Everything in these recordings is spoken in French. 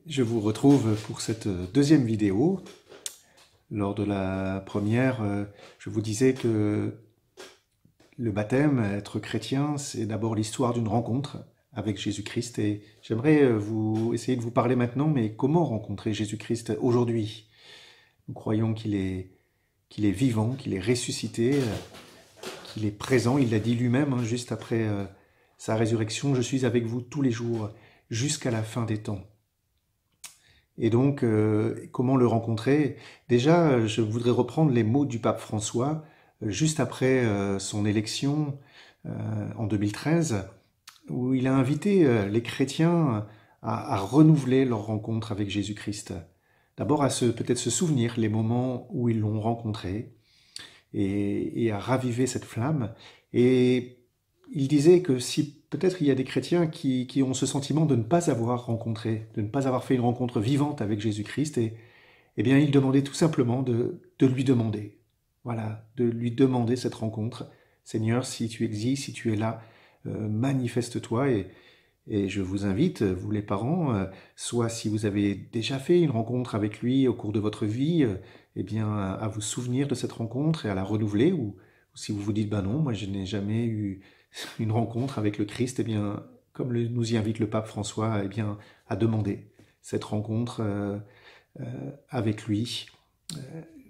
Je vous retrouve pour cette deuxième vidéo. Lors de la première, je vous disais que le baptême, être chrétien, c'est d'abord l'histoire d'une rencontre avec Jésus-Christ. Et j'aimerais essayer de vous parler maintenant, mais comment rencontrer Jésus-Christ aujourd'hui? Nous croyons qu'il est vivant, qu'il est ressuscité, qu'il est présent. Il l'a dit lui-même, hein, juste après sa résurrection, « Je suis avec vous tous les jours, jusqu'à la fin des temps ». Et donc, comment le rencontrer? Déjà, je voudrais reprendre les mots du pape François, juste après son élection en 2013, où il a invité les chrétiens à renouveler leur rencontre avec Jésus-Christ. D'abord, peut-être se souvenir les moments où ils l'ont rencontré et à raviver cette flamme. Et il disait que si peut-être il y a des chrétiens qui ont ce sentiment de ne pas avoir rencontré, de ne pas avoir fait une rencontre vivante avec Jésus-Christ, et eh bien il demandait tout simplement de lui demander, voilà, de lui demander cette rencontre. Seigneur, si tu existes, si tu es là, manifeste-toi. Et je vous invite, vous les parents, soit si vous avez déjà fait une rencontre avec lui au cours de votre vie, eh bien à vous souvenir de cette rencontre et à la renouveler, ou si vous vous dites, ben non, moi je n'ai jamais eu une rencontre avec le Christ, eh bien, comme nous y invite le pape François, eh bien, à demander cette rencontre avec lui.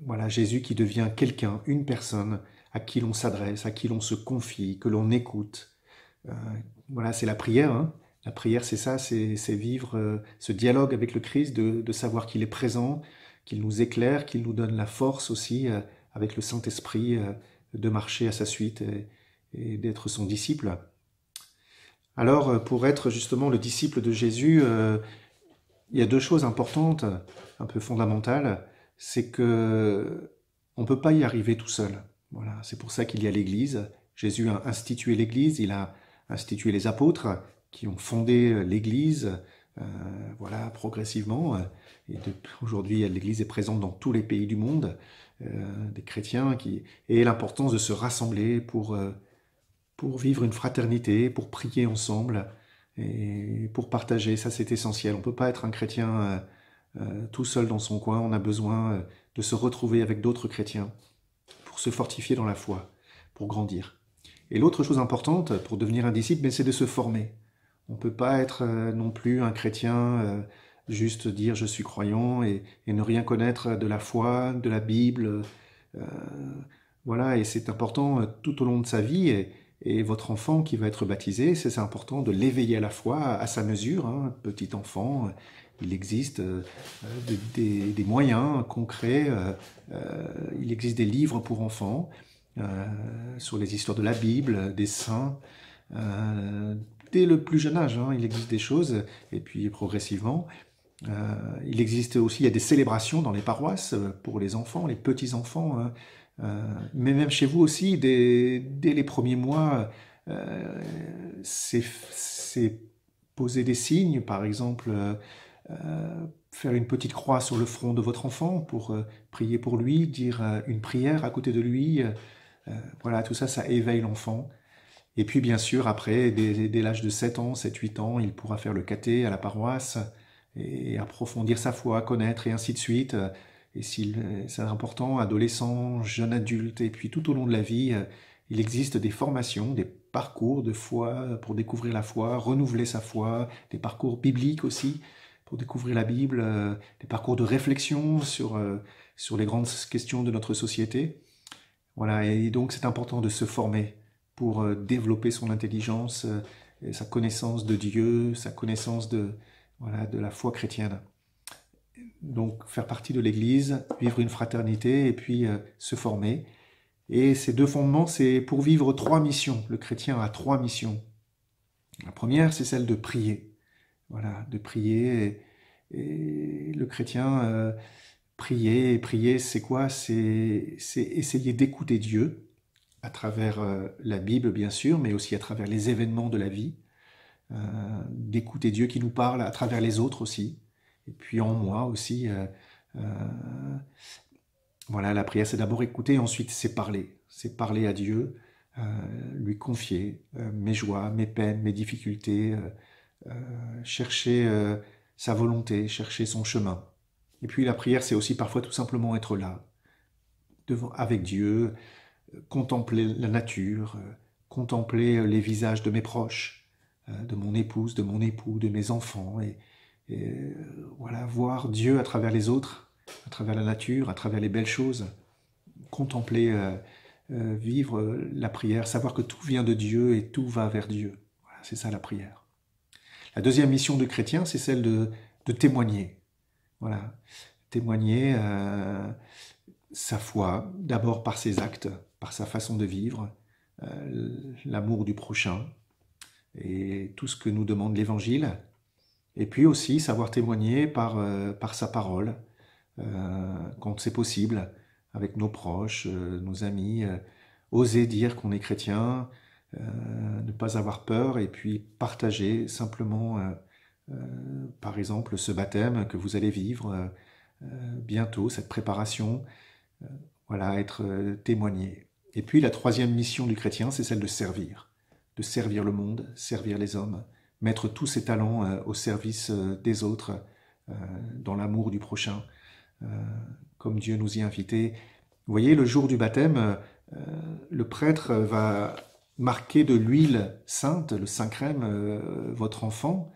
Voilà, Jésus qui devient quelqu'un, une personne à qui l'on s'adresse, à qui l'on se confie, que l'on écoute. Euh, voilà, c'est la prière, hein. La prière, c'est ça, c'est vivre ce dialogue avec le Christ, de savoir qu'il est présent, qu'il nous éclaire, qu'il nous donne la force aussi, avec le Saint-Esprit, de marcher à sa suite et d'être son disciple. Alors, pour être justement le disciple de Jésus, il y a deux choses importantes, un peu fondamentales. C'est que on ne peut pas y arriver tout seul. Voilà, c'est pour ça qu'il y a l'Église. Jésus a institué l'Église, il a institué les apôtres qui ont fondé l'Église, euh, voilà, progressivement. Et aujourd'hui, l'Église est présente dans tous les pays du monde, des chrétiens et l'importance de se rassembler pour vivre une fraternité, pour prier ensemble et pour partager. Ça, c'est essentiel. On ne peut pas être un chrétien tout seul dans son coin. On a besoin de se retrouver avec d'autres chrétiens pour se fortifier dans la foi, pour grandir. Et l'autre chose importante pour devenir un disciple, c'est de se former. On ne peut pas être non plus un chrétien, juste dire je suis croyant et ne rien connaître de la foi, de la Bible. Euh, voilà, et c'est important tout au long de sa vie. Et votre enfant qui va être baptisé, c'est important de l'éveiller à la foi, à sa mesure. Hein, petit enfant, il existe des moyens concrets, il existe des livres pour enfants sur les histoires de la Bible, des saints. Euh, Dès le plus jeune âge, hein, il existe des choses, et puis progressivement, il existe aussi, il y a des célébrations dans les paroisses pour les enfants, les petits-enfants, hein. Mais même chez vous aussi, dès les premiers mois, c'est poser des signes, par exemple, faire une petite croix sur le front de votre enfant pour prier pour lui, dire une prière à côté de lui. Voilà, tout ça, ça éveille l'enfant. Et puis, bien sûr, après, dès l'âge de 7 ans, 7-8 ans, il pourra faire le caté à la paroisse et approfondir sa foi, connaître et ainsi de suite. Et c'est important, adolescent, jeune adulte, et puis tout au long de la vie, il existe des formations, des parcours de foi pour découvrir la foi, renouveler sa foi, des parcours bibliques aussi pour découvrir la Bible, des parcours de réflexion sur les grandes questions de notre société. Voilà, et donc c'est important de se former pour développer son intelligence, et sa connaissance de Dieu, sa connaissance voilà, de la foi chrétienne. Donc faire partie de l'Église, vivre une fraternité et puis se former. Et ces deux fondements, c'est pour vivre trois missions. Le chrétien a trois missions. La première, c'est celle de prier. Voilà, de prier. Et le chrétien, prier, c'est quoi? C'est essayer d'écouter Dieu à travers la Bible, bien sûr, mais aussi à travers les événements de la vie, d'écouter Dieu qui nous parle à travers les autres aussi, et puis en moi aussi. Voilà, la prière, c'est d'abord écouter, ensuite c'est parler à Dieu, lui confier mes joies, mes peines, mes difficultés, chercher sa volonté, chercher son chemin. Et puis la prière, c'est aussi parfois tout simplement être là, avec Dieu, contempler la nature, contempler les visages de mes proches, de mon épouse, de mon époux, de mes enfants, et voilà, voir Dieu à travers les autres, à travers la nature, à travers les belles choses, contempler, vivre la prière, savoir que tout vient de Dieu et tout va vers Dieu. Voilà, c'est ça la prière. La deuxième mission du chrétien, c'est celle de témoigner. Voilà, témoigner sa foi, d'abord par ses actes, par sa façon de vivre, l'amour du prochain et tout ce que nous demande l'Évangile. Et puis aussi savoir témoigner par sa parole, quand c'est possible, avec nos proches, nos amis, oser dire qu'on est chrétien, ne pas avoir peur et puis partager simplement, par exemple, ce baptême que vous allez vivre bientôt, cette préparation, voilà, être témoigné. Et puis la troisième mission du chrétien, c'est celle de servir le monde, servir les hommes, mettre tous ses talents au service des autres, dans l'amour du prochain, comme Dieu nous y a invités. Vous voyez, le jour du baptême, le prêtre va marquer de l'huile sainte, le Saint-Crème, votre enfant,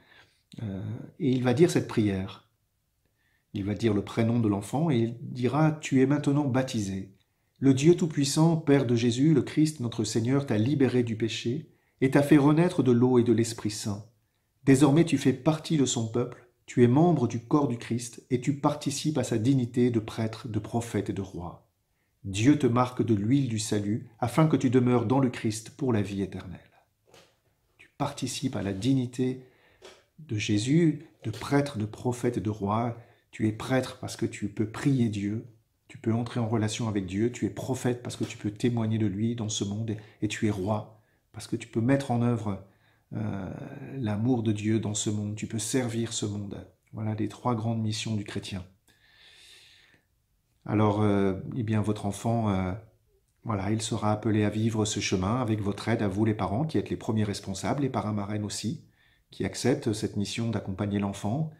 et il va dire cette prière. Il va dire le prénom de l'enfant et il dira « Tu es maintenant baptisé. Le Dieu Tout-Puissant, Père de Jésus, le Christ, notre Seigneur, t'a libéré du péché et t'a fait renaître de l'eau et de l'Esprit Saint. Désormais tu fais partie de son peuple, tu es membre du corps du Christ et tu participes à sa dignité de prêtre, de prophète et de roi. Dieu te marque de l'huile du salut afin que tu demeures dans le Christ pour la vie éternelle. » Tu participes à la dignité de Jésus, de prêtre, de prophète et de roi. Tu es prêtre parce que tu peux prier Dieu, tu peux entrer en relation avec Dieu, tu es prophète parce que tu peux témoigner de lui dans ce monde, et tu es roi parce que tu peux mettre en œuvre l'amour de Dieu dans ce monde, tu peux servir ce monde. Voilà les trois grandes missions du chrétien. Alors, eh bien, votre enfant, voilà, il sera appelé à vivre ce chemin avec votre aide à vous les parents, qui êtes les premiers responsables, les parrains-marraines aussi, qui acceptent cette mission d'accompagner l'enfant,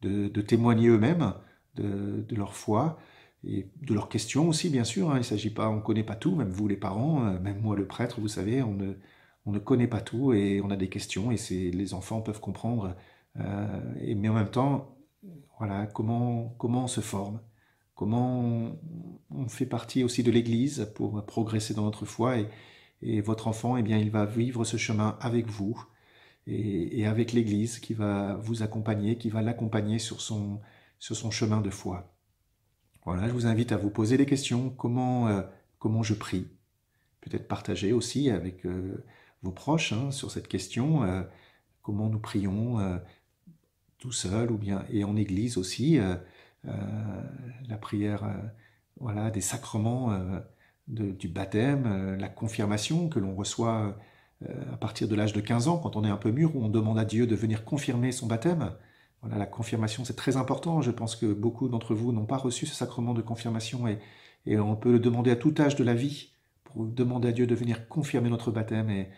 de témoigner eux-mêmes de leur foi et de leurs questions aussi, bien sûr. Il ne s'agit pas, on ne connaît pas tout, même vous les parents, même moi le prêtre, vous savez, on ne connaît pas tout et on a des questions et les enfants peuvent comprendre. Mais en même temps, voilà, comment on se forme, comment on fait partie aussi de l'Église pour progresser dans notre foi et votre enfant, eh bien, il va vivre ce chemin avec vous et avec l'Église qui va vous accompagner, qui va l'accompagner sur son chemin de foi. Voilà, je vous invite à vous poser des questions. Comment je prie? Peut-être partager aussi avec vos proches sur cette question. Comment nous prions tout seul ou bien et en Église aussi. La prière, voilà, des sacrements du baptême, la confirmation que l'on reçoit à partir de l'âge de 15 ans, quand on est un peu mûr, où on demande à Dieu de venir confirmer son baptême. Voilà, la confirmation, c'est très important. Je pense que beaucoup d'entre vous n'ont pas reçu ce sacrement de confirmation et on peut le demander à tout âge de la vie pour demander à Dieu de venir confirmer notre baptême et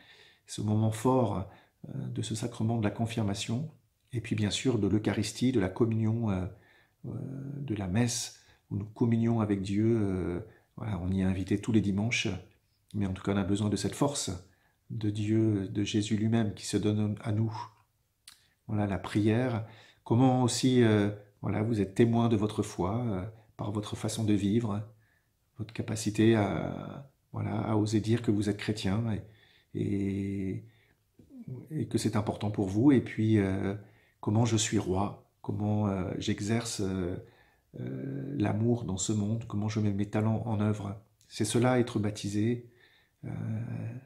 ce moment fort de ce sacrement de la confirmation et puis bien sûr de l'Eucharistie, de la communion, de la messe où nous communions avec Dieu. Voilà, on y est invité tous les dimanches, mais en tout cas on a besoin de cette force de Dieu, de Jésus lui-même qui se donne à nous. Voilà la prière. Comment aussi, voilà, vous êtes témoin de votre foi par votre façon de vivre, votre capacité voilà, à oser dire que vous êtes chrétien et que c'est important pour vous. Et puis, comment je suis roi, comment j'exerce l'amour dans ce monde, comment je mets mes talents en œuvre. C'est cela, être baptisé,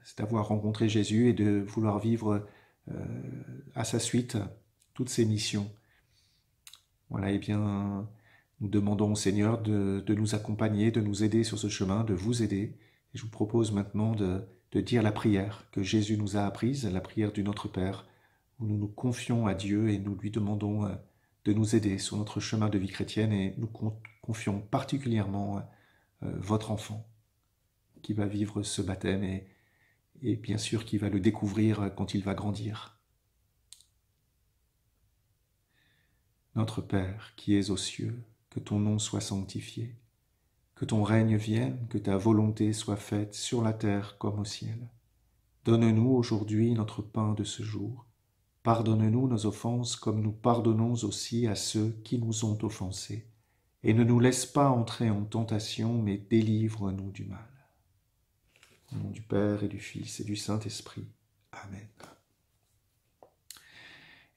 c'est d'avoir rencontré Jésus et de vouloir vivre à sa suite toutes ses missions. Voilà, et bien, nous demandons au Seigneur de nous accompagner, de nous aider sur ce chemin, de vous aider. Et je vous propose maintenant de dire la prière que Jésus nous a apprise, la prière du Notre Père, où nous nous confions à Dieu et nous lui demandons de nous aider sur notre chemin de vie chrétienne et nous confions particulièrement votre enfant qui va vivre ce baptême et bien sûr qui va le découvrir quand il va grandir. Notre Père qui es aux cieux, que ton nom soit sanctifié, que ton règne vienne, que ta volonté soit faite sur la terre comme au ciel. Donne-nous aujourd'hui notre pain de ce jour. Pardonne-nous nos offenses comme nous pardonnons aussi à ceux qui nous ont offensés. Et ne nous laisse pas entrer en tentation, mais délivre-nous du mal. Au nom du Père et du Fils et du Saint-Esprit. Amen.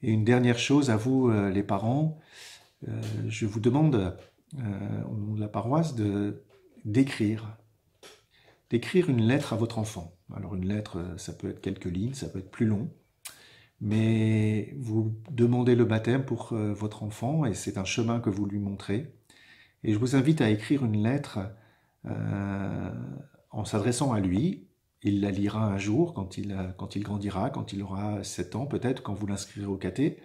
Et une dernière chose à vous, les parents, je vous demande, au nom de la paroisse, d'écrire une lettre à votre enfant. Alors une lettre, ça peut être quelques lignes, ça peut être plus long, mais vous demandez le baptême pour votre enfant et c'est un chemin que vous lui montrez. Et je vous invite à écrire une lettre en s'adressant à lui. Il la lira un jour quand il grandira, quand il aura 7 ans peut-être, quand vous l'inscrirez au caté.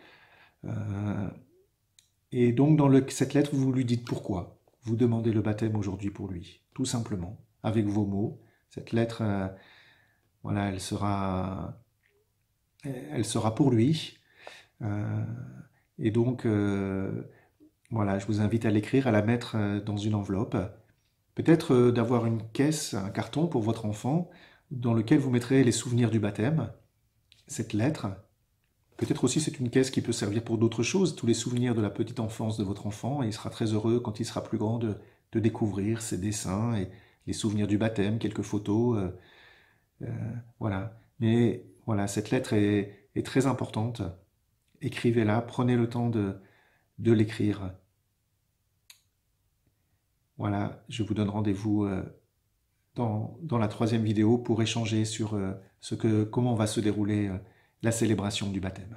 Et donc dans cette lettre, vous lui dites pourquoi. Vous demandez le baptême aujourd'hui pour lui, tout simplement, avec vos mots. Cette lettre, voilà, elle sera pour lui. Et donc, voilà, je vous invite à l'écrire, à la mettre dans une enveloppe. Peut-être d'avoir une caisse, un carton pour votre enfant, dans lequel vous mettrez les souvenirs du baptême, cette lettre. Peut-être aussi c'est une caisse qui peut servir pour d'autres choses, tous les souvenirs de la petite enfance de votre enfant, et il sera très heureux quand il sera plus grand de découvrir ses dessins et les souvenirs du baptême, quelques photos, voilà. Mais voilà, cette lettre est très importante. Écrivez-la, prenez le temps de l'écrire. Voilà, je vous donne rendez-vous dans la 3e vidéo pour échanger sur comment va se dérouler la célébration du baptême.